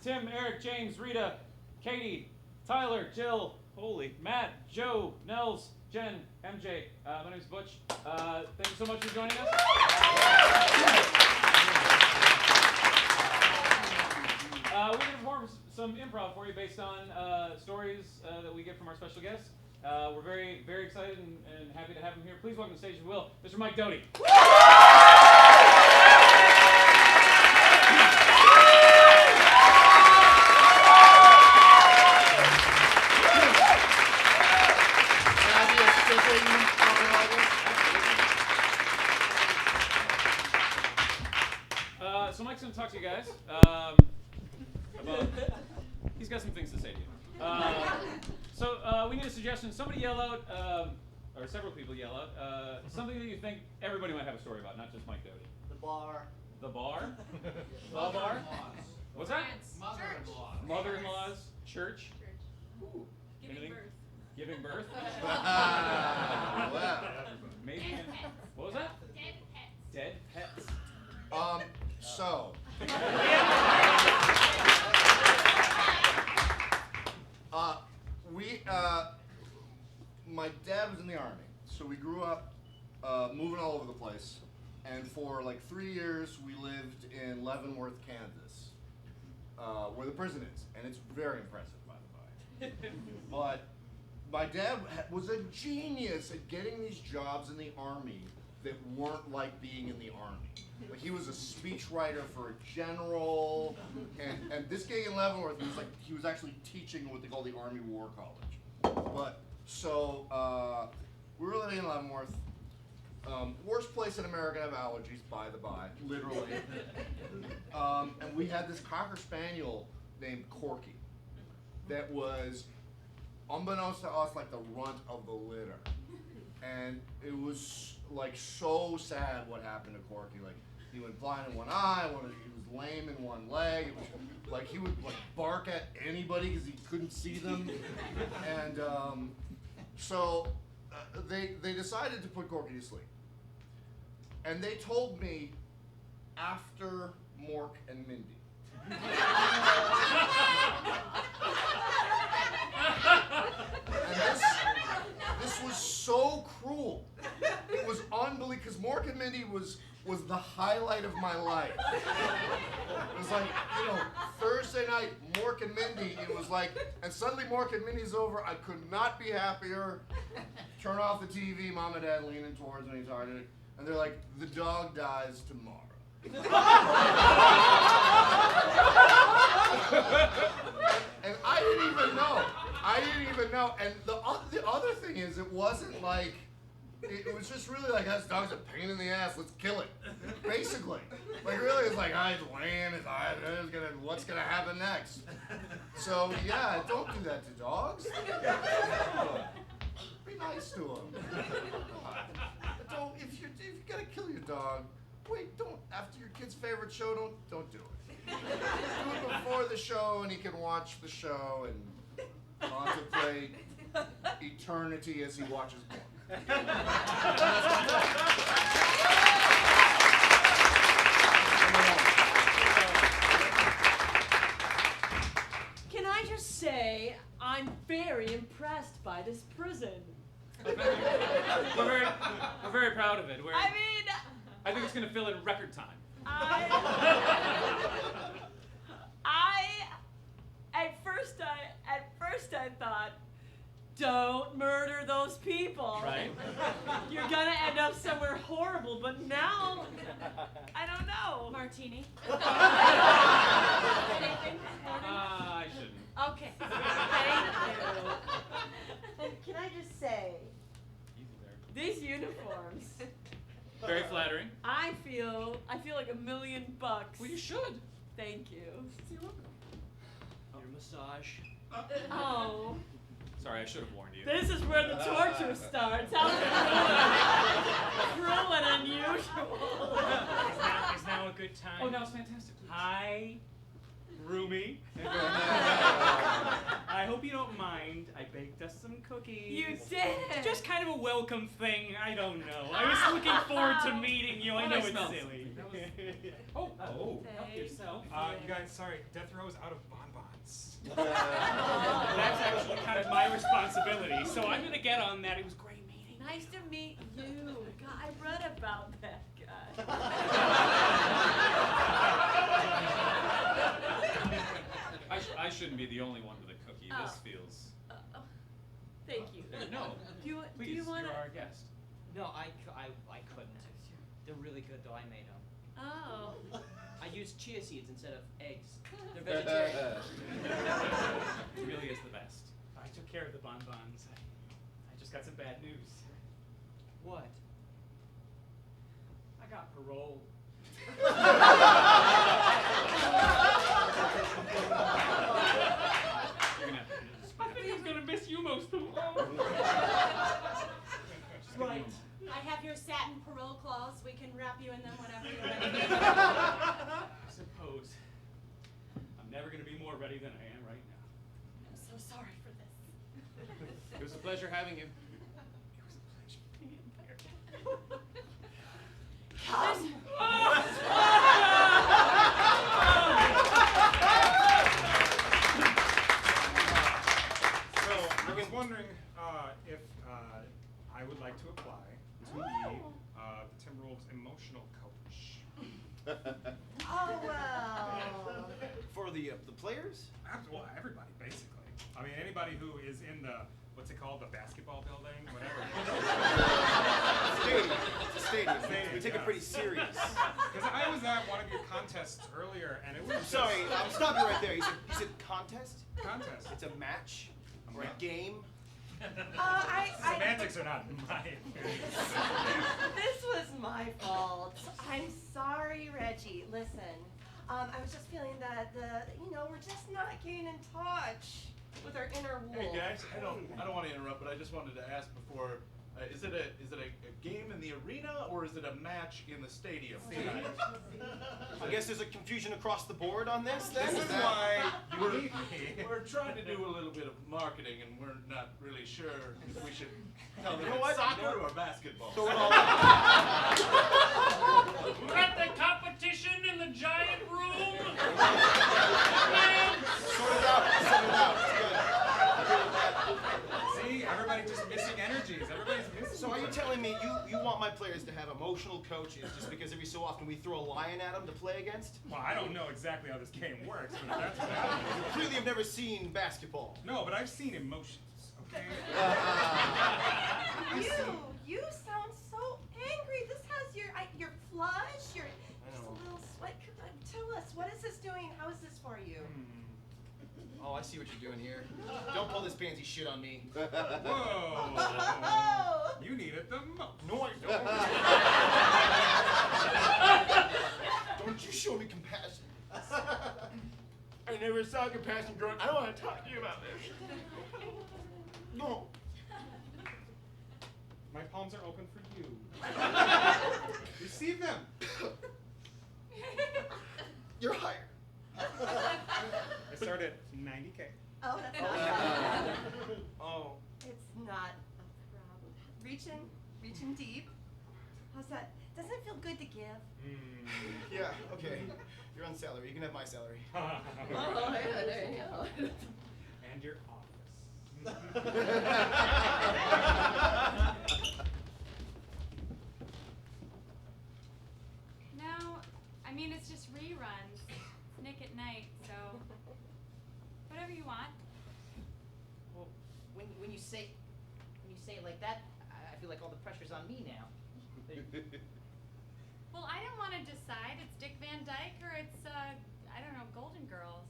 Tim, Eric, James, Rita, Katie, Tyler, Jill, Matt, Joe, Nels, Jen, MJ. My name's Butch. Thank you so much for joining us. We're going to perform some improv for you based on stories that we get from our special guests. We're very, very excited and happy to have him here. Please welcome to the stage, if you will, Mr. Mike Doughty. So Mike's going to talk to you guys about. He's got some things to say to you. So we need a suggestion. Somebody yell out, or several people yell out, something that you think everybody might have a story about, not just Mike Doughty. The bar. The bar? The bar? What's that? Mother-in-law. Mother-in-laws. Church. Ooh. Giving Anything? birth. Giving birth? Wow. Maybe. Dead pets. What was that? Dead pets. Dead pets. So. My dad was in the Army, so we grew up moving all over the place, and for like 3 years we lived in Leavenworth, Kansas, where the prison is, and it's very impressive, by the way. But my dad was a genius at getting these jobs in the Army that weren't like being in the Army. Like he was a speechwriter for a general, and this gig in Leavenworth he was actually teaching what they call the Army War College. But so we were living in Leavenworth, worst place in America to have allergies, by the by, literally. And we had this Cocker Spaniel named Corky that was, unbeknownst to us, like the runt of the litter. And it was like so sad what happened to Corky. Like he went blind in one eye, he was lame in one leg. It was like he would like bark at anybody because he couldn't see them. And so they decided to put Corky to sleep. And they told me after Mork and Mindy. And this was so cruel. It was unbelievable, because Mork and Mindy was the highlight of my life. It was like, Thursday night, Mork and Mindy, it was like, and suddenly Mork and Mindy's over, I could not be happier. Turn off the TV, Mom and Dad leaning towards me, and they're like, the dog dies tomorrow. And I didn't even know. And the other thing is, it wasn't like, it was just really like, this dog's a pain in the ass, let's kill it. Basically. Like really, it's like, he's laying, what's gonna happen next? So yeah, don't do that to dogs. Be nice to them. If you're gonna kill your dog, don't, after your kid's favorite show, don't do it. Do it before the show, and he can watch the show and contemplate eternity as he watches Mork. Can I just say, I'm very impressed by this prison. We're very proud of it. I think it's going to fill in record time. At first I thought, don't murder those people. Right. You're gonna end up somewhere horrible, but now, I don't know. Martini. Anything? I shouldn't. Okay. Thank you. And can I just say, Easy there. these uniforms, Very flattering. I feel like $1 million. Well, you should. Thank you. You're welcome. Your massage. Oh. Sorry, I should have warned you. This is where the torture starts. How cruel and unusual. Is now a good time? Oh, now it's fantastic. Hi, roomie. I hope you don't mind. I baked us some cookies. You did. Just kind of a welcome thing. I don't know. I was looking forward to meeting you. I Oh, know that it's smells. silly. That was Oh, Oh. help yourself. You guys, sorry, death row is out of bonbons. That's actually kind of my responsibility, so I'm gonna get on that. It was great meeting. Nice to meet you. God, I read about that guy. I shouldn't be the only one with a cookie. Oh. This feels. Thank you. No. Do Please, you want you're to? our guest. No, I couldn't. They're really good though. I made them. Oh. I used chia seeds instead of eggs. They're vegetarian. It really is the best. I took care of the bonbons. I just got some bad news. What? I got parole. You're gonna have to just I think I'm gonna miss you most of all. Right. I have your satin parole clause. We can wrap you in them whenever you're ready. I suppose. I'm never gonna be more ready than I am right now. I'm so sorry for this. It was a pleasure having you. It was a pleasure being there. Come. So, I was wondering if I would like to apply to be the Timberwolves emotional coach. Oh well. For the players? Well, everybody, basically. I mean, anybody who is in the, what's it called, the basketball building, whatever. Stadium. It's a stadium. Stadium, We take it yeah. pretty serious. Because I was at one of your contests earlier, and it was just Sorry, I'm stopping right there. You said contest? contest. It's a match or a game? Semantics are not my experience. This was my fault. I'm sorry, Reggie. Listen, I was just feeling that we're just not getting in touch with our inner wolf. Hey guys, I don't want to interrupt, but I just wanted to ask before, is it a game in the arena or is it a match in the stadium? I guess there's a confusion across the board on this then? This is why you need me. We're trying to do a little bit of marketing and we're not really sure if we should tell them You know it's what? soccer or basketball. Throw it all We're at the competition in the giant room. Sort it out. It's good. See, everybody just missing energies. Everybody's missing. So are you telling me you want my players to have emotional coaches just because every so often we throw a lion at them to play against? Well, I don't know exactly how this game works, but that's what happens. Clearly you've never seen basketball. No, but I've seen emotions, okay? You sound so angry. This has your flush, your just a little sweat. Tell us, what is this doing? How is this for you? Oh, I see what you're doing here. Don't pull this pansy shit on me. Whoa! You need it the most. No, I don't. Don't you show me compassion. I never saw compassion growing. I don't want to talk to you about this. No. My palms are open for you. Receive them. You're hired. I start at 90K. Oh, that's awesome. Oh. It's not a problem. Reaching deep. How's that? Doesn't it feel good to give? Yeah, okay. You're on salary. You can have my salary. Oh, yeah, there you go. And your office. No, I mean it's just reruns. It's Nick at Night, so whatever you want. Well, when you say it like that, I feel like all the pressure's on me now. Well, I don't want to decide. It's Dick Van Dyke or it's I don't know, Golden Girls.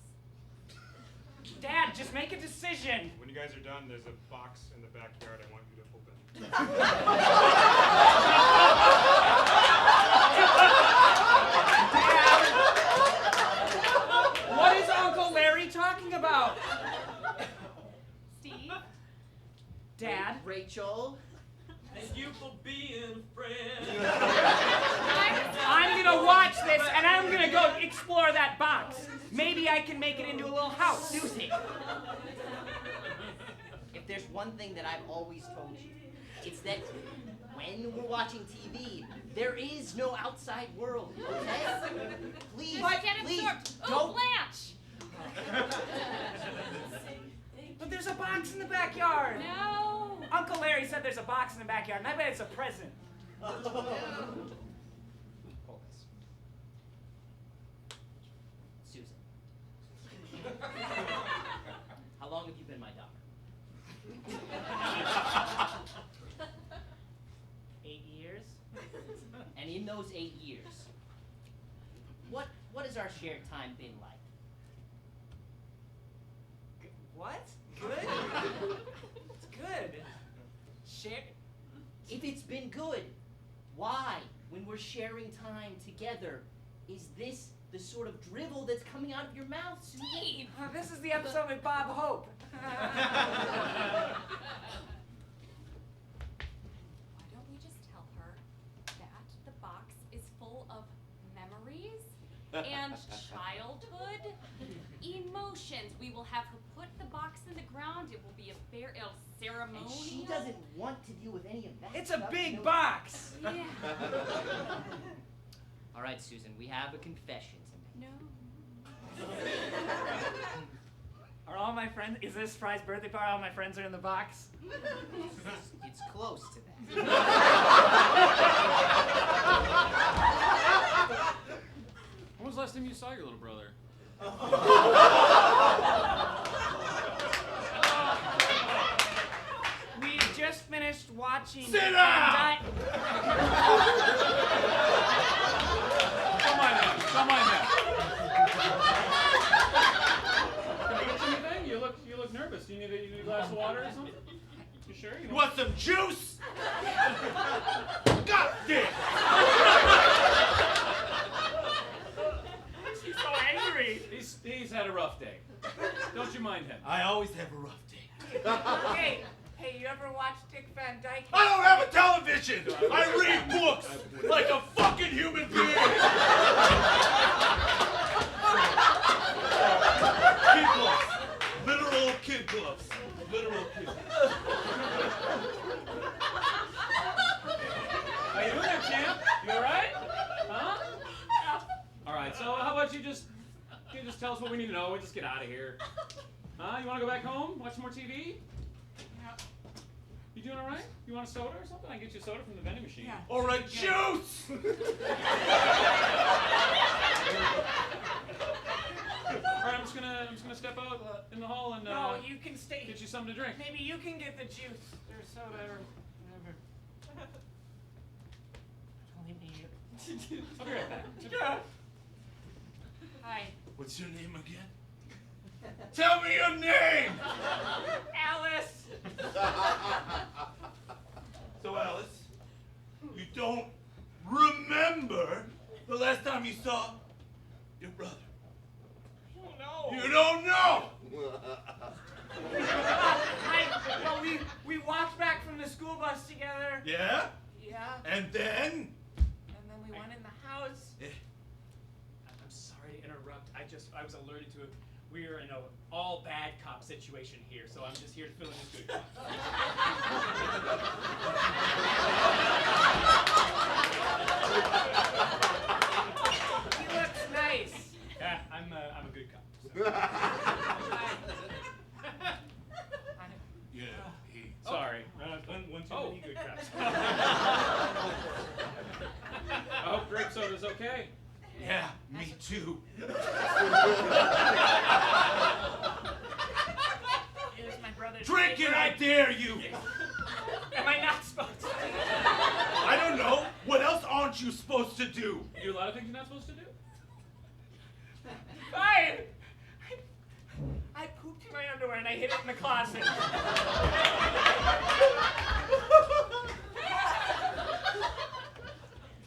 Dad, just make a decision. When you guys are done, there's a box in the backyard I want you to open. What is Uncle Larry talking about? Steve? Dad? Rachel? Thank you for being a friend. I'm gonna watch this and I'm gonna go explore that box. Maybe I can make it into a little house. Susie. If there's one thing that I've always told you, it's that when we're watching TV, there is no outside world, okay? Please, Just get please, absorbed. Oh, don't. Blanche! But there's a box in the backyard. No. Uncle Larry said there's a box in the backyard, and I bet it's a present. Hold this. Susan. How long have you been my daughter? 8 years? And in those 8 years, what has our shared time been like? What? Good? It's good. Share. If it's been good, why, when we're sharing time together, is this the sort of drivel that's coming out of your mouth, Susan? This is the episode with Bob Hope. Why don't we just tell her that the box is full of memories and childhood emotions? We will have her put the box in the ground. It will be a ceremonial. And she doesn't want to deal with any of that. It's a stuff, big you know? box. Yeah. All right, Susan, we have a confession to make. No. Are all my friends, is this surprise birthday party, all my friends are in the box? It's close to that. When was the last time you saw your little brother? We just finished watching. Sit down! Don't mind that. Don't mind that. Can I get you anything? You look nervous. Do you need a glass of water or something? You sure? You want some juice? God damn! She's so angry. He's had a rough day. Don't you mind him. I always have a rough day. Hey, you ever watch Dick Van Dyke? I don't have a television! I read books like a fucking human being! Kid gloves. Literal kid gloves. Literal kid gloves. How you doing there, champ? You alright? Huh? Alright, so how about you just tell us what we need to know? We just get out of here. Huh? You wanna go back home? Watch some more TV? You doing alright? You want a soda or something? I can get you a soda from the vending machine. Yeah. Or a juice! Alright, I'm just gonna step out in the hall and No, you can stay. get you something to drink. Maybe you can get the juice or soda or whatever. Don't leave me here. I'll be right back. Yeah. Hi, What's your name again? Tell me your name! Alice. So, Alice, you don't remember the last time you saw your brother? I don't know. You don't know! Well, we walked back from the school bus together. Yeah? Yeah. And then? And then we went in the house. I'm sorry to interrupt. I was alerted to it. We are in a all bad cop situation here, so I'm just here to fill in as good cop. He looks nice. Yeah, I'm a good cop. Yeah, he. Sorry. One too many good cops. I hope grape soda's okay. Yeah, me too. Here's my brother's Drink it, I dare you! Am I not supposed to? I don't know. What else aren't you supposed to do? You do a lot of things you're not supposed to do? Fine. I pooped in my underwear and I hid it in the closet.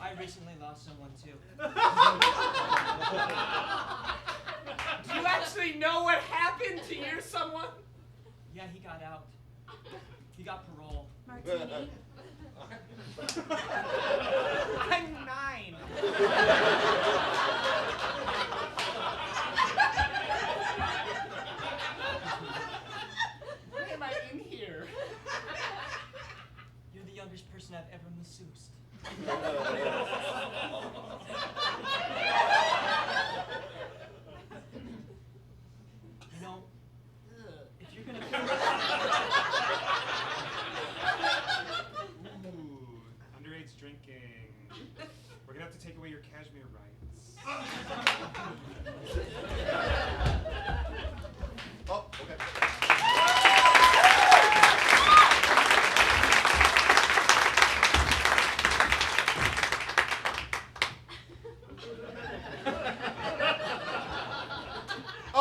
I recently lost someone too. Do you actually know what happened to your someone? Yeah, he got out. He got parole. Martini. I'm 9. Why am I in here? You're the youngest person I've ever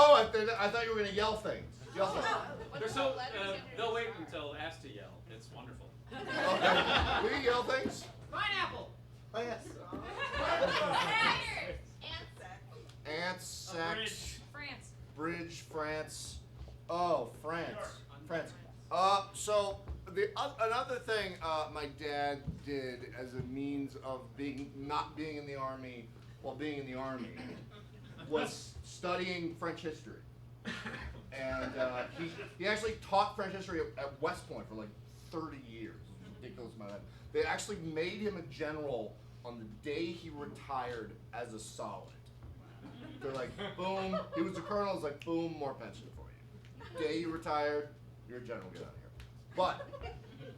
Oh, I thought you were gonna yell things. Yell things. They're so, they'll wait until asked to yell. It's wonderful. Okay. Will you yell things? Pineapple. Oh yes. Ants, sex, France. bridge, France. Oh, France. France. So another thing my dad did as a means of not being in the army while being in the army was studying French history. And he actually taught French history at West Point for like 30 years. It's a ridiculous amount of time. They actually made him a general on the day he retired as a solid. They're like, boom. He was a colonel. It's like, boom, more pension for you. Day you retired, you're a general. Get out of here. But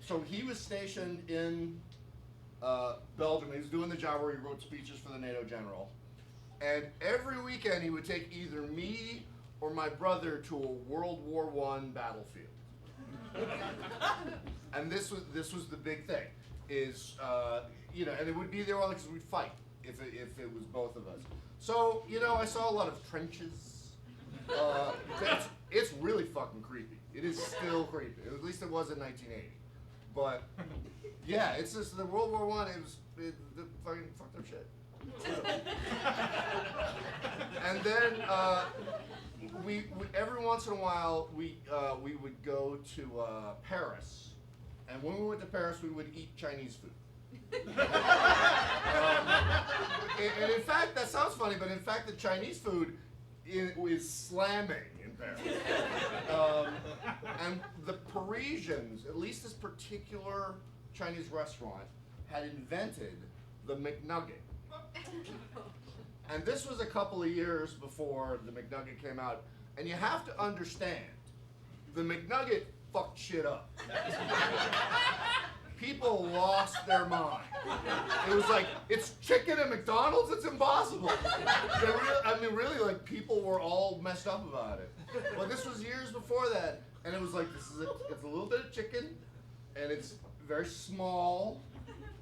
so he was stationed in Belgium. He was doing the job where he wrote speeches for the NATO general. And every weekend he would take either me or my brother to a World War I battlefield. And this was the big thing, is and it would be there only because we'd fight if it was both of us. So I saw a lot of trenches. It's really fucking creepy. It is still creepy. At least it was in 1980. But yeah, it's just the World War I. It the fucking fucked up shit. And then we every once in a while we would go to Paris, and when we went to Paris we would eat Chinese food. And in fact, that sounds funny, but in fact the Chinese food is slamming in Paris. And the Parisians, at least this particular Chinese restaurant, had invented the McNugget. And this was a couple of years before the McNugget came out. And you have to understand, the McNugget fucked shit up. People lost their mind. It was like, it's chicken at McDonald's? It's impossible. Really, like, people were all messed up about it. But this was years before that, and it was like, it's a little bit of chicken, and it's very small,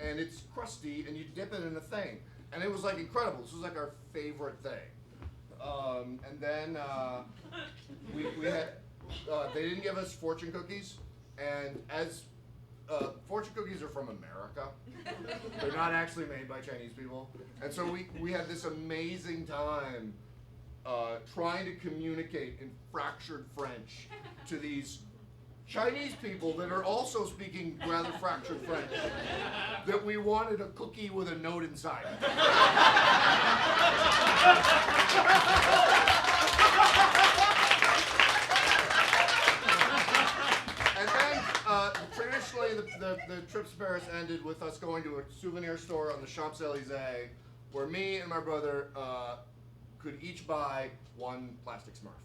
and it's crusty, and you dip it in a thing. And it was like incredible. This was like our favorite thing. And then we had, they didn't give us fortune cookies, and as fortune cookies are from America. They're not actually made by Chinese people. And so we had this amazing time trying to communicate in fractured French to these Chinese people that are also speaking rather fractured French, that we wanted a cookie with a note inside. And then traditionally the trips to Paris ended with us going to a souvenir store on the Champs-Élysées where me and my brother could each buy one plastic Smurf.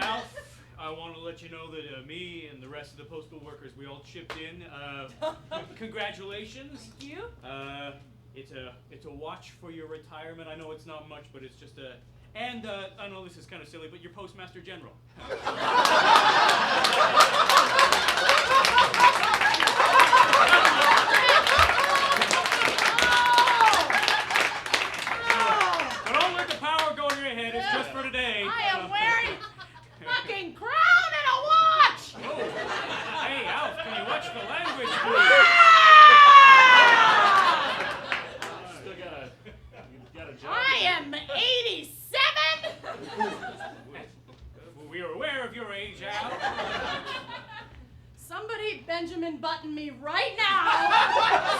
Alf, I want to let you know that me and the rest of the postal workers, we all chipped in. Congratulations. Thank you. It's a watch for your retirement. I know it's not much, but it's just a... And I know this is kind of silly, but you're Postmaster General. So don't let the power go to your head. It's just for today. I am wearing fucking crown and a watch. Oh. Hey, Alf, can you watch the language, please? Still got a job. I am 87. We are aware of your age, Al. Somebody Benjamin Button me right now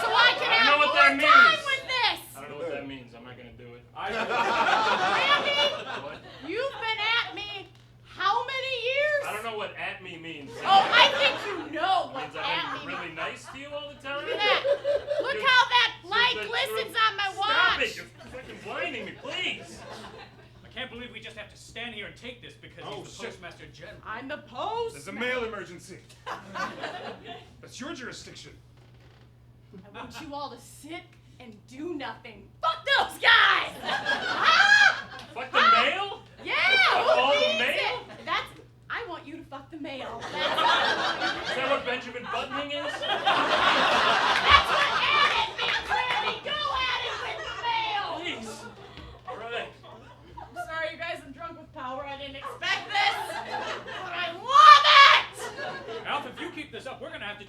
so I can I have know what that more time means. with this. I don't know what that means. I'm not going to do it. Randy, What? you've been at me how many years? I don't know what at me means. Oh, I think you know It what means at I'm me really nice to you all the time? Look at that. Look how that light glistens on my watch. Stop it! You're freaking blinding me, please! I can't believe we just have to stand here and take this because he's the Postmaster General. I'm the post. There's a mail emergency. That's your jurisdiction. I want you all to sit and do nothing. Fuck those guys! Ah! Fuck the mail? Yeah! Fuck Who all the needs mail? it? I want you to fuck the mail. Is that what Benjamin Buttoning is? That's what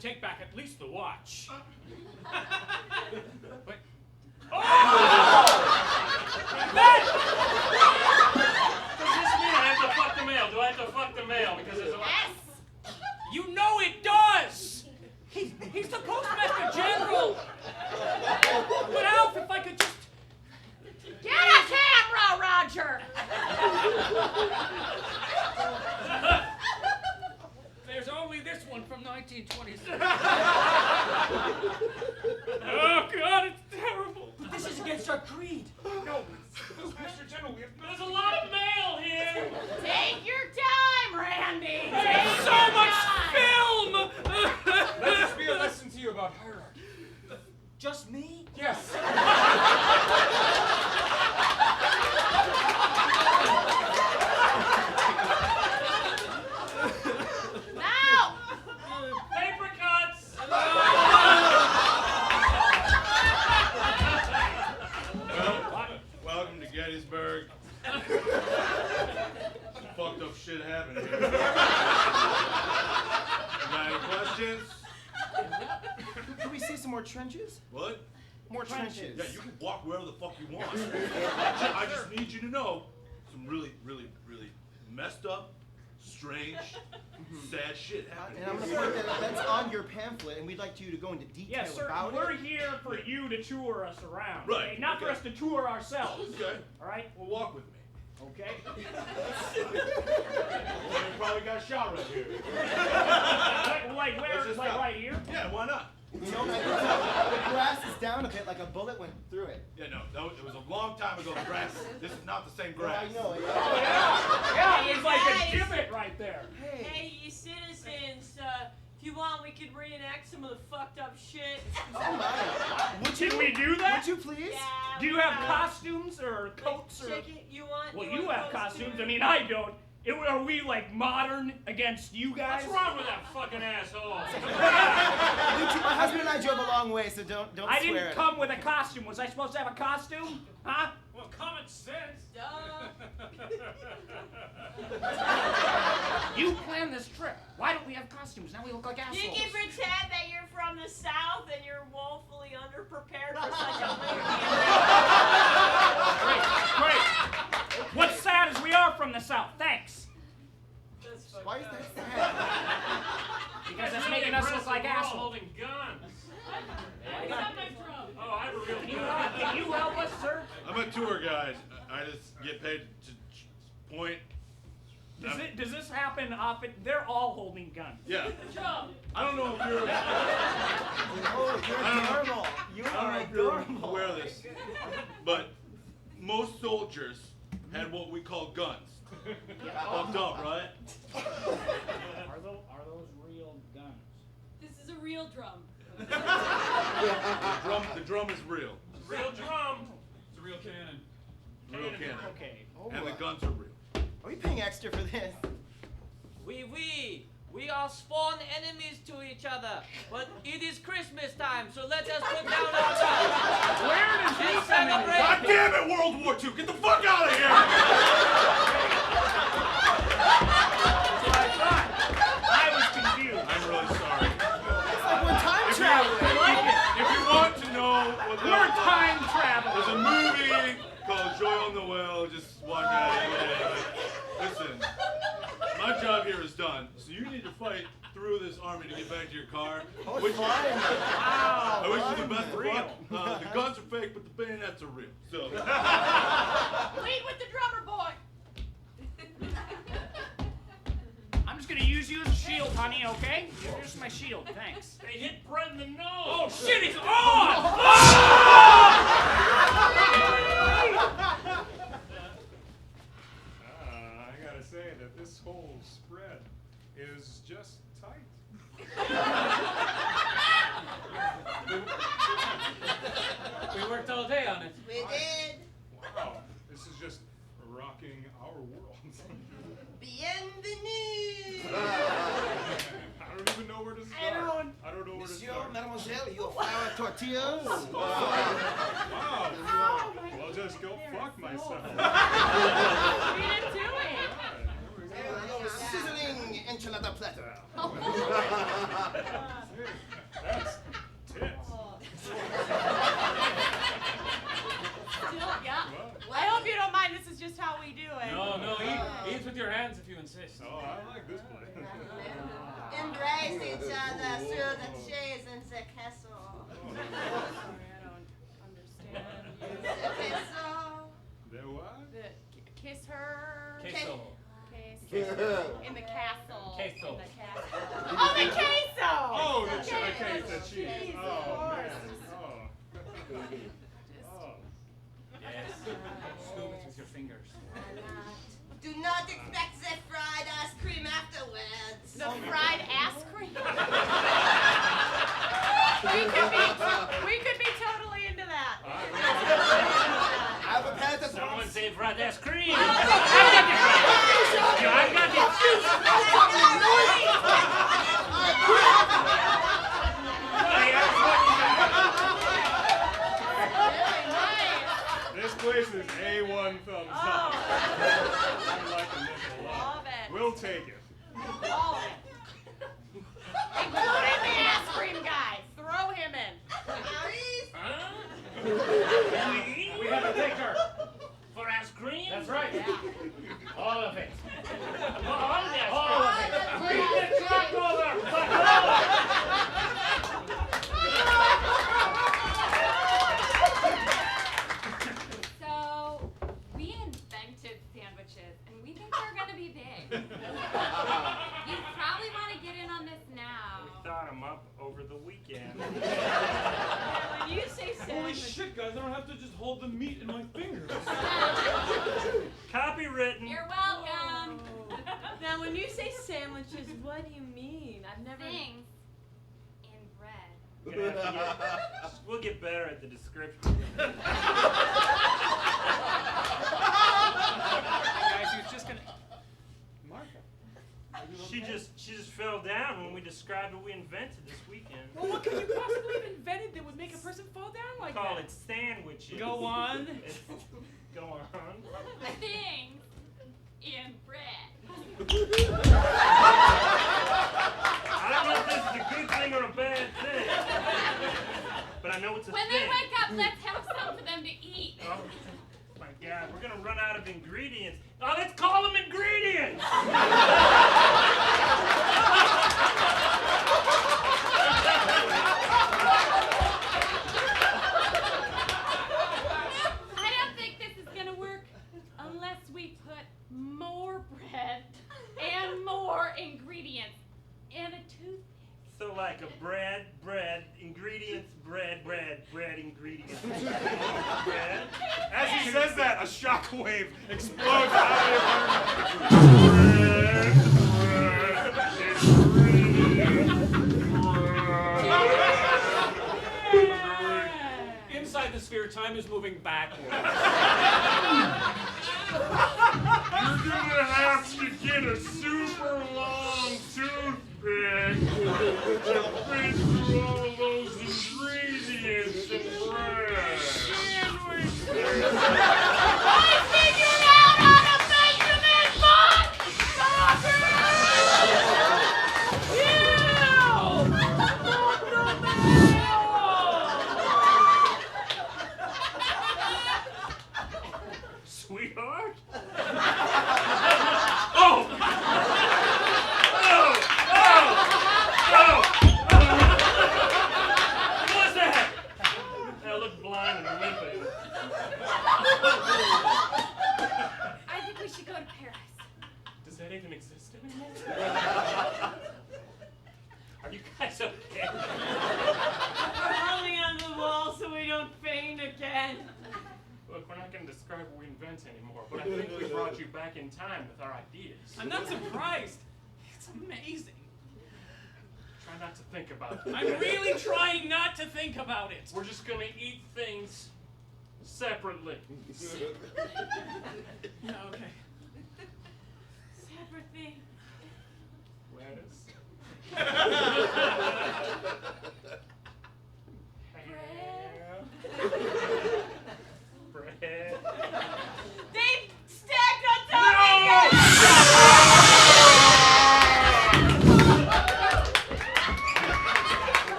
take back at least the watch. But oh! That! Does this mean I have to fuck the mail? Do I have to fuck the mail because there's a Yes! You know it does! He's the Postmaster General! But Alf, if I could just... Get a camera, Roger! There's only this one from 1926. Oh, God, it's terrible. This is against our creed. No, Postmaster General, we have There's a lot of mail here. Take your time, Randy! There's Take so your much time. film! Let this be a lesson to you about hierarchy. Just me? Yes. Now! Paper cuts! Welcome to Gettysburg. Some fucked up shit happened here. Got any questions? Can we see some more trenches? What? More trenches. Yeah, you can walk wherever the fuck you want. I just need you to know some really, really, really messed up, strange, sad shit happened. And I'm going to put that's on your pamphlet, and we'd like you to go into detail Yes, sir. about We're it. here for you to tour us around. Right, Okay? Not for okay. us to tour ourselves. Okay. All right? Well, walk with me. Okay. You probably got shot right here. Like where? Let's just Like stop. right here? Yeah, why not? You know, the grass is down a bit, like a bullet went through it. Yeah, no, it was a long time ago. The grass. This is not the same grass. I know. Yeah, there's like guys. a divot right there. Hey, you citizens, if you want, we could reenact some of the fucked up shit. Oh my. Would Can we do that? Would you please? Yeah, Do you we have have- costumes or coats or? Check it, you want? Well, you you want have those costumes. too? I mean, I don't. Are we like modern against you guys? What's wrong with that fucking asshole? My husband and I drove a long way, so don't I swear didn't at come with a costume. Was I supposed to have a costume? Huh? Well, common sense. You planned this trip. Why don't we have costumes? Now we look like assholes. You can pretend that you're from the South and you're woefully underprepared for such a Great. What's sad is we are from the South. Thanks. Why is that sad? Because that's making us look like assholes. Holding guns. Oh, I have a real gun. Can you help us, sir? I'm a tour guide. I just get paid to point. Does this happen often? They're all holding guns. Yeah. I don't know if you're. Oh, you're adorable. You I don't know are if you're adorable. aware of this, but most soldiers had what we call guns. Fucked up, right? Are those real guns? This is a real drum. The drum is real. Real drum. It's a real cannon. Real cannon. Okay. And the guns are real. Are we paying extra for this? We are sworn enemies to each other, but it is Christmas time, so let us put down our guns. Where does And this come in? celebrate. God damn it, World War II! Get the fuck out of here! I was confused. I'm really sorry. It's like we're time traveling. I like it. If you want to know what We're time travel. there's a movie called Joy on the Well. Just watch that. Listen, my job here is done, so you need to fight through this army to get back to your car. Oh, it's Which- fine. I wish you the best of Real. luck. The guns are fake, but the bayonets are real. So. Lead with the drummer boy! I'm just gonna use you as a shield, honey, okay? Here's my shield, thanks. They hit Brett in the nose. Oh shit, he's on! I gotta say that this whole spread is just tight. We worked all day on it. We did. Wow, this is just rocking our world. Bienvenue! I don't even know where to start. Everyone. I don't know where to Monsieur, start. mademoiselle, you flour tortillas? Wow. Well, just go fuck myself. What are you doing? Sizzling enchilada platter. That's tits. Yeah. What? I hope you don't mind. This is just how we do it. No, eat with your hands if you insist. Oh, I like this play. Embrace each other through the cheese and the castle. Sorry, I don't understand you. The castle. The what? Kiss her. Queso. Kiss in the castle. Queso. In the castle. Oh, the queso. Oh, the Okay, queso cheese. cheese, Oh, of course. man. Oh. Oh. Yes. Scoop it with your fingers. Do not expect the fried ice cream afterwards. The fried ass cream. we could be totally into that. Have a pet as Someone well. say fried ice cream. Oh, I got it. This place is A1 thumbs up. I'm liking this a lot. Love it. We'll take it. All of it. Including the ice cream guy. Throw him in. We have a taker. For ice cream? That's right. All of it. All of it. Bring the truck over. So, we invented sandwiches, and we think they're gonna be big. You probably want to get in on this now. We thought them up over the weekend. When you say Holy sandwich, shit, guys! I don't have to just hold the meat in my fingers. Copywritten. You're welcome. now when you say sandwiches, what do you mean? I've never. Things in bread. Gonna have to we'll get better at the description. Guys, he was just gonna. Martha. She just fell down when we described what we invented this weekend. Well, what could you possibly have invented that would make a person fall down like Call that? it sandwiches. Go on. Go on. Things in bread. I don't know if this is a good thing or a bad thing. But I know it's a When thing. they wake up, let's have some for them to eat. Oh my God, we're gonna run out of ingredients. Oh, let's call them ingredients! I don't think this is gonna work unless we put more bread and more ingredients and a toothpick. So like a bread, ingredients, bread, ingredients. Bread. As he says that, a shockwave explodes out of Inside the sphere, time is moving backwards. You're gonna have to get a super long toothpick to fit through all those ingredients and bread. I figured out how to Benjamin Sweetheart? Oh! What was that? I look blind and limping. I think we should go to Paris. Does that even exist anymore? Are you guys okay? We're holding on to the wall so we don't faint again. Look, we're not going to describe what we invent anymore, but I think we brought you back in time with our ideas. I'm not surprised. It's amazing. Try not to think about it. I'm really trying not to think about it. We're just going to eat things separately. No, okay. Separate thing. Lettuce. Bread. They stacked on top of each other!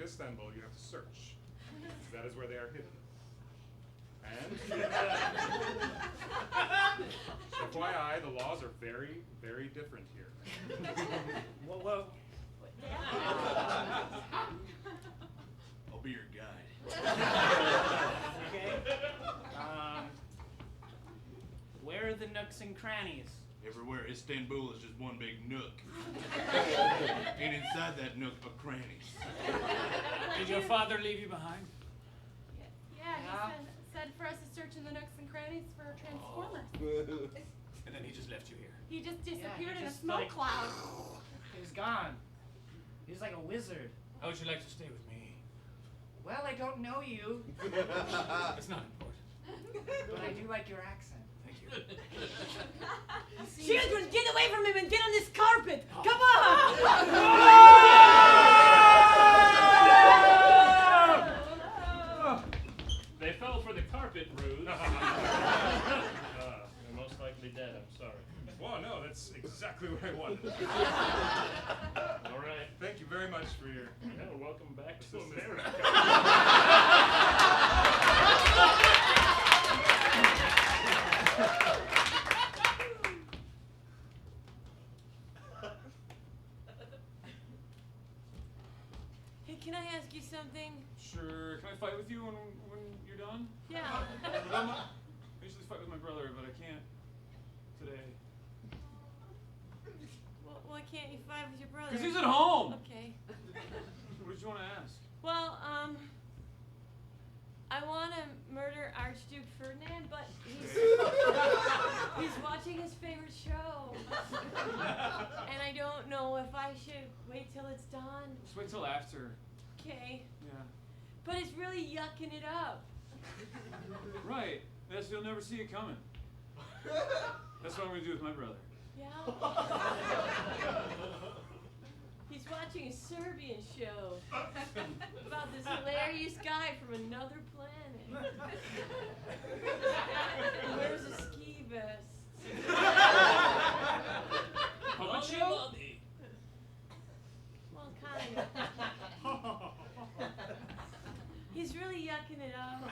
to Istanbul, you have to search. That is where they are hidden. And FYI, the laws are very, very different here. Whoa. I'll be your guide. Okay. Where are the nooks and crannies? Everywhere. Istanbul is just one big nook. And inside that nook are crannies. Did your father leave you behind? Yeah, he said for us to search in the nooks and crannies for Transformers. And then he just left you here. He just disappeared in a just, smoke like- cloud. He's gone. He's like a wizard. How would you like to stay with me? Well, I don't know you, It's not important. but I do like your accent. Thank you. Children, get away from him and get on this carpet! Come on! They fell for the carpet ruse. They're most likely dead, I'm sorry. Well, no, that's exactly what I wanted. All right. Thank you very much for your Yeah, welcome back to assistance. America. Hey, can I ask you something? Sure. Can I fight with you when you're done? Yeah. I usually fight with my brother, but I can't today. Well, why can't you fight with your brother? Because he's at home! Okay. What did you want to ask? Well, I want to murder Archduke Ferdinand, but he's watching his favorite show. And I don't know if I should wait till it's done. Just wait till after. Okay. Yeah. But it's really yucking it up. Right. That's, you'll never see it coming. That's what I'm going to do with my brother. Yeah. He's watching a Serbian show about this hilarious guy from another planet. He wears a ski vest. Puppet show? Well, kind of. He's really yucking it up.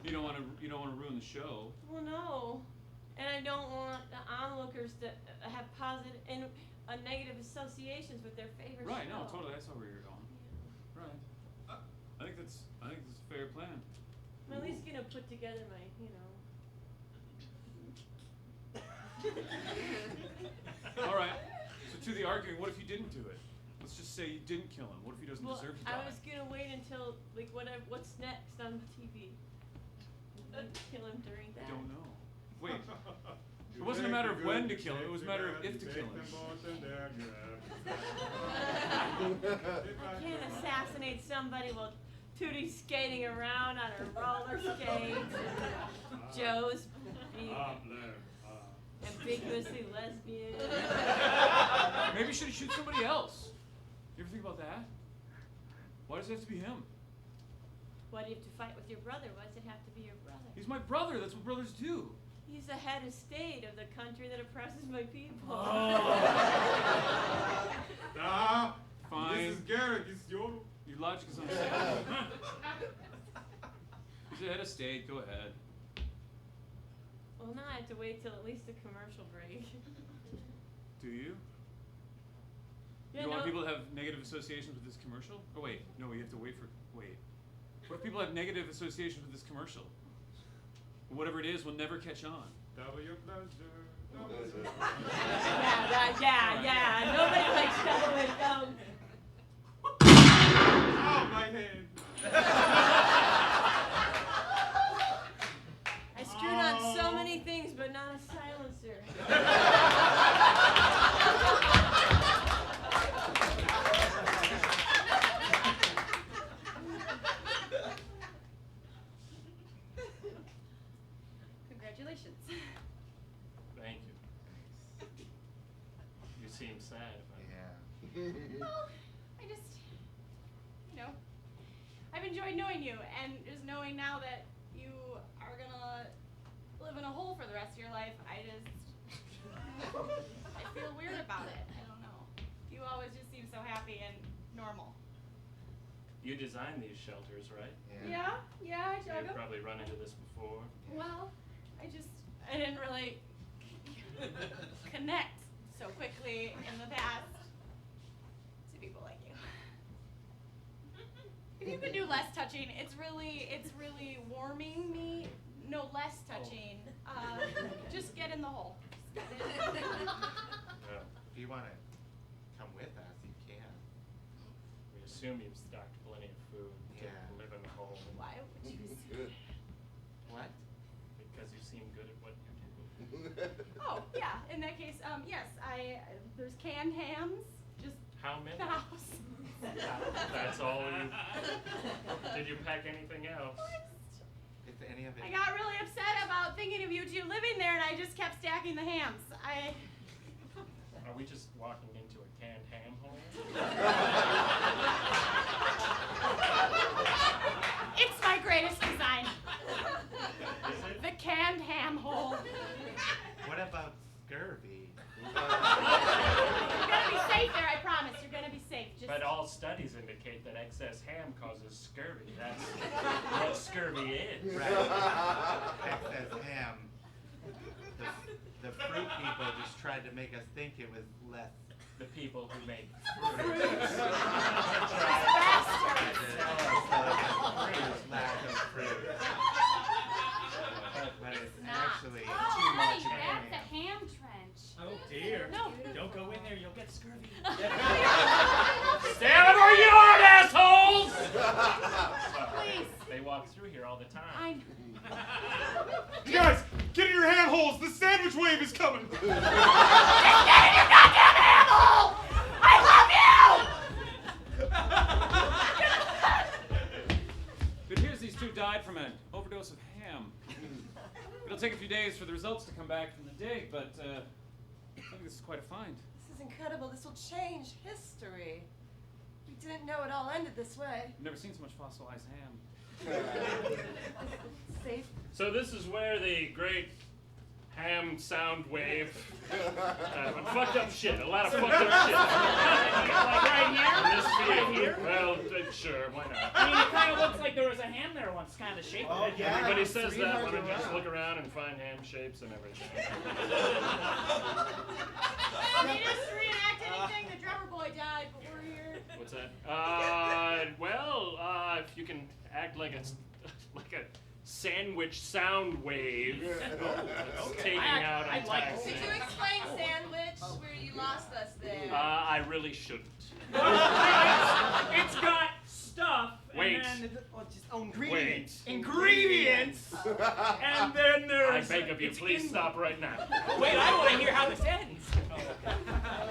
You don't want to ruin the show. Well, no. And I don't want the onlookers to have positive and negative associations with their favorite Right, show. no, totally. I saw where you're going. Right. I think that's a fair plan. I'm at least gonna put together my, All right. So to the arguing, what if you didn't do it? Let's just say you didn't kill him. What if he doesn't Well, deserve to die? I was gonna wait until what's next on the TV. Kill him during that. I don't know. Wait. It wasn't a matter of when to kill him. It was a matter of if to kill him. I can't assassinate somebody while Tootie's skating around on her roller skates. Joe's being ambiguously lesbian. Maybe you should shoot somebody else. You ever think about that? Why does it have to be him? Why do you have to fight with your brother? Why does it have to be your brother? He's my brother. That's what brothers do. He's the head of state of the country that oppresses my people. Fine. This is Garrick. It's your logic is unsound. He's the head of state. Go ahead. Well, now I have to wait till at least a commercial break. Do you? Yeah, You want no. people to have negative associations with this commercial? Oh wait, no, you have to wait. What if people have negative associations with this commercial? Whatever it is will never catch on. Double your pleasure. Yeah. Nobody likes double income. Oh, my head. I screwed on so many things, but not a silencer. Congratulations. Thank you. You seem sad. Well, I just, I've enjoyed knowing you, and just knowing now that you are gonna live in a hole for the rest of your life, I feel weird about it. I don't know. You always just seem so happy and normal. You designed these shelters, right? Yeah, I So dug you've 'em. probably run into this before. Well, I didn't really connect so quickly in the past to people like you. If you could do less touching, it's really warming me. No less touching. Just get in the hole. Well, If you want to come with us, you can. we assume you've stocked plenty of food to Yeah. live in the hole. Why would you say? Good. What? Because you seem good at what you do. Oh, yeah. In that case, yes. There's canned hams. Just How many? the house. That's all you. Did you pack anything else? If any of it. I got really upset about thinking of you two living there, and I just kept stacking the hams. Are we just walking into a canned ham hole? It's my greatest design. Is it? The canned ham hole. What about scurvy? You're gonna be safe there, I promise. You're gonna be safe. Just But all studies indicate that excess ham causes scurvy. That's what scurvy is. Right. Excess ham. The fruit people just tried to make us think it was less. The people who make Fruits. Lack of fruit. But it's actually Oh, too honey, much that's ham. the ham trench. Oh dear. No. Don't go in there, you'll get scurvy. Stand where you are, assholes! please. They walk through here all the time. You guys, get in your handholds. The sandwich wave is coming. Just get in your goddamn ham hole! I love It appears these two died from an overdose of ham. It'll take a few days for the results to come back from the dig, but I think this is quite a find. This is incredible. This will change history. We didn't know it all ended this way. I've never seen so much fossilized ham. Safe. So this is where the great ham Soundwave fucked up shit. A lot of fucked up shit. Like right here? In this field. Right here? Well, sure, why not? I mean, it kind of looks like there was a ham there once, kind of shaped. Oh, yeah. Everybody it's says really that hard when to I just round. look around and find ham shapes and everything. you. Need us to reenact anything? The drummer boy died, but we're here. What's that? If you can act like a sandwich sound wave, taking out I like entire it. Could you explain sandwich where you lost us there? I really shouldn't. It's got stuff. Wait. And then Ingredients. ingredients. And then I there's. beg of you, it's please in- stop right now. Wait, I want to hear how this ends.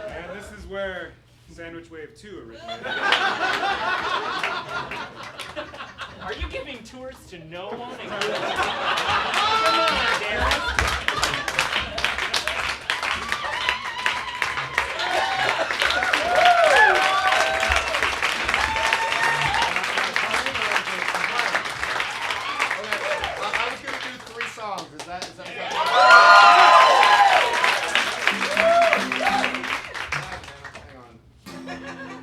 And this is where Sandwich Wave 2 originated. Are you giving tours to no one? Come on, Darren. I was gonna do 3 songs. Is that Hang on.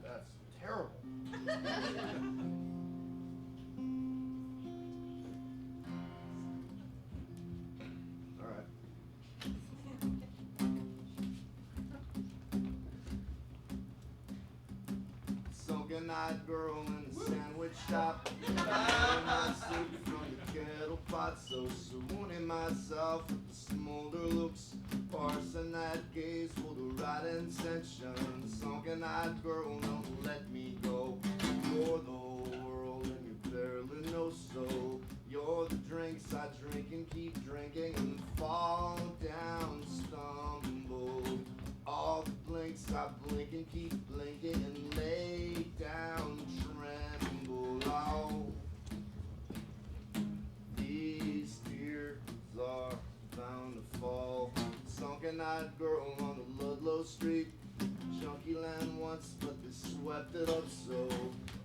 That's terrible. All right. Sunken eyed girl in a sandwich shop. My soup from the kettle pot, so swooning myself with the smolder looks. Parsing that gaze for the right intention. Sunken eyed girl, don't let me go. You're the world and you barely know so. You're the drinks I drink and keep drinking and fall down, stumble. All the blinks I blink and keep blinking and lay down, tremble. Oh, these tears are bound to fall. Sunken-eyed girl on the Ludlow Street. Junkie land once, but they swept it up so.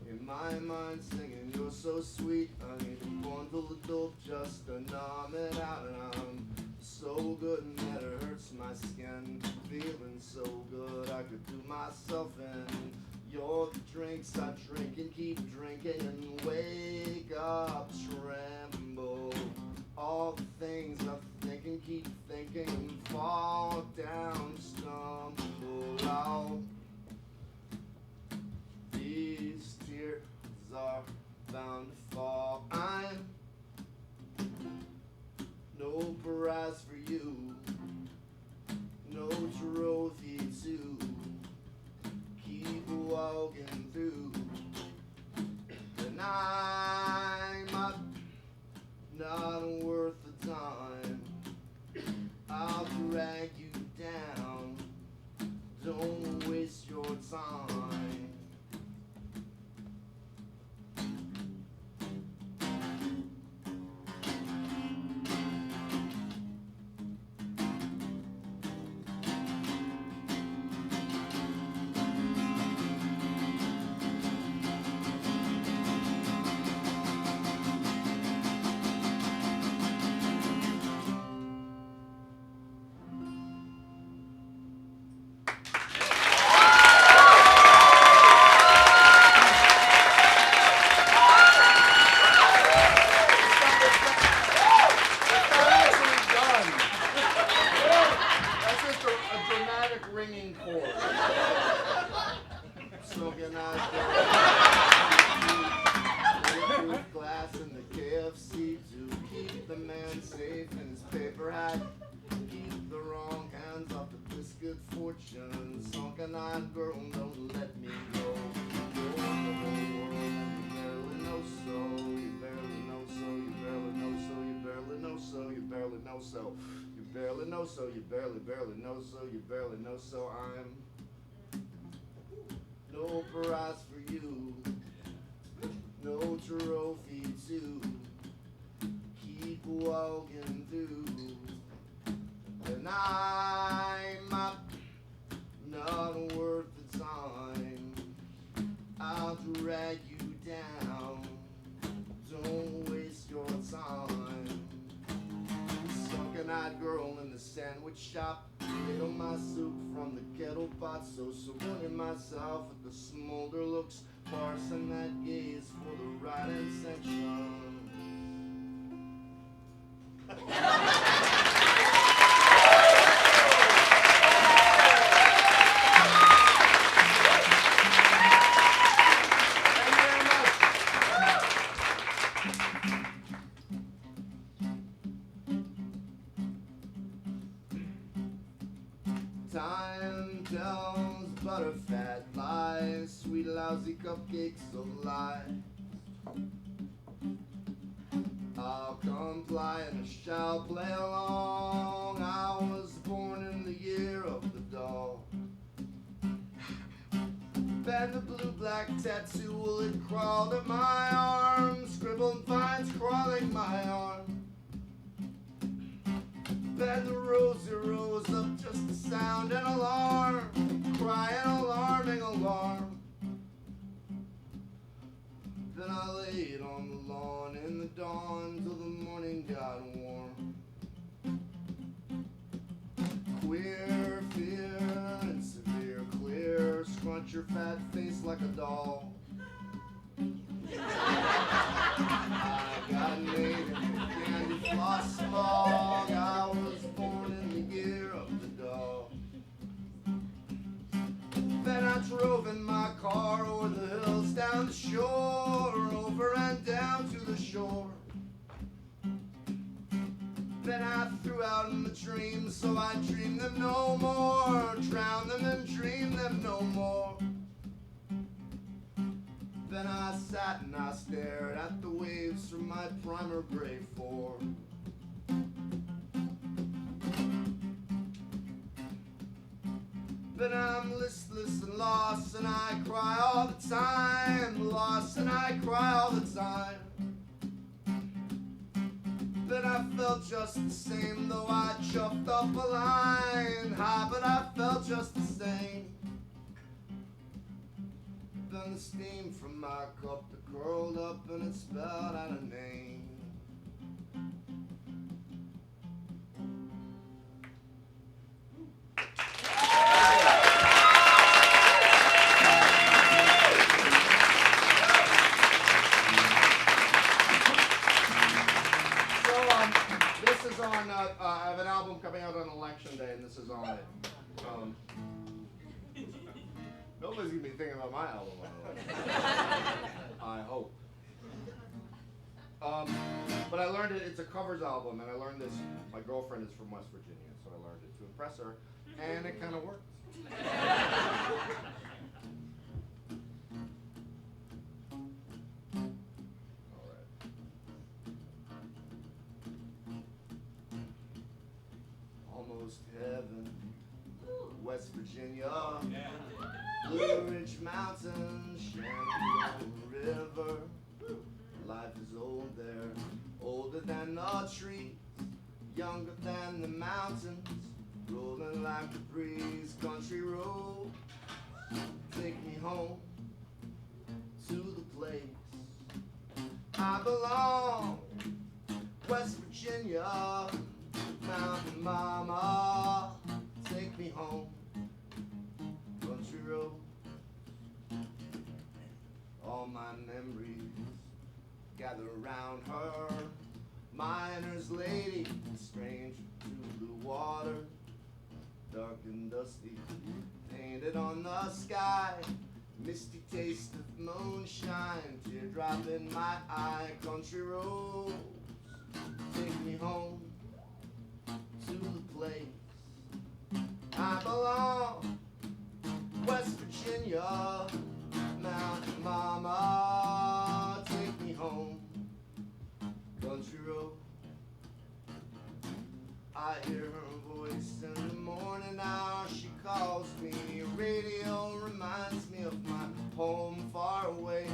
In My mind singing, you're so sweet. I need a bundle of dope just to numb it out. And I'm so good and that it hurts my skin. Feeling so good I could do myself in. You're the drinks I drink and keep drinking and wake up, tremble. All the things I think and keep thinking and fall down, stumble out. These tears are bound to fall. I'm no prize for you, no trophy to keep walking through. And I'm not worth the time. I'll drag you down. Don't waste your time. So I'm no prize for you, no trophy to keep walking through. And I'm not worth the time. I'll drag you down. Don't waste your time. Sunken-eyed girl in the sandwich shop. Ate on my soup from the kettle pot, so surrounding myself with the smolder looks, parsing that gaze for the right intention. Time tells butterfat lies, sweet lousy cupcakes of lies. I'll comply and I shall play along. I was born in the year of the dog. And the blue-black tattoo, well, it crawled at my arm. Scribbled vines crawling my arm. Then the rosy rose up just to sound an alarm, crying alarming alarm. Then I laid on the lawn in the dawn till the morning got warm. Queer, fear, and severe, clear, scrunch your fat face like a doll. I got made in the candy floss fog. I was born in the year of the dog. Then I drove in my car over the hills, down the shore, over and down to the shore. Then I threw out my dreams, so I dreamed them no more, drowned them and dreamed them no more. Then I sat and I stared at the waves from my primer gray 4. Then I'm listless and lost and I cry all the time, lost and I cry all the time. Then I felt just the same, though I chuffed up a line high, but I felt just the same. Then the the steam from my cup that curled up and it spelled out a name. This is on, I have an album coming out on election day, and this is on it. Nobody's gonna be thinking about my album on election day. I hope. But I learned it's a covers album, and I learned this, my girlfriend is from West Virginia, so I learned it to impress her, and it kind of works. Almost heaven, West Virginia, Blue Ridge Mountains, Shenandoah River. Life is old there, older than the trees, younger than the mountains, rolling like a breeze. Country road, take me home to the place I belong. West Virginia, Mountain Mama, take me home. Country road, all my memories gather around her. Miner's lady, strange to the water, dark and dusty, painted on the sky. Misty taste of moonshine, teardrop in my eye. Country roads, take me home to the place I belong. West Virginia, Mountain Mama, take me home. Country road, I hear her voice in the morning hour. She calls me. Radio reminds me of my home far away.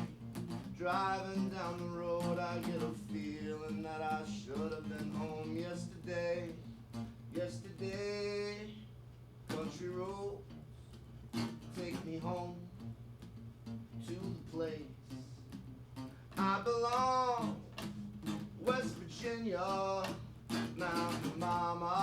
Driving down the road, I get a feeling that I should have been home yesterday. Yesterday, country road, take me home to the place I belong. West Virginia, Mountain Mama,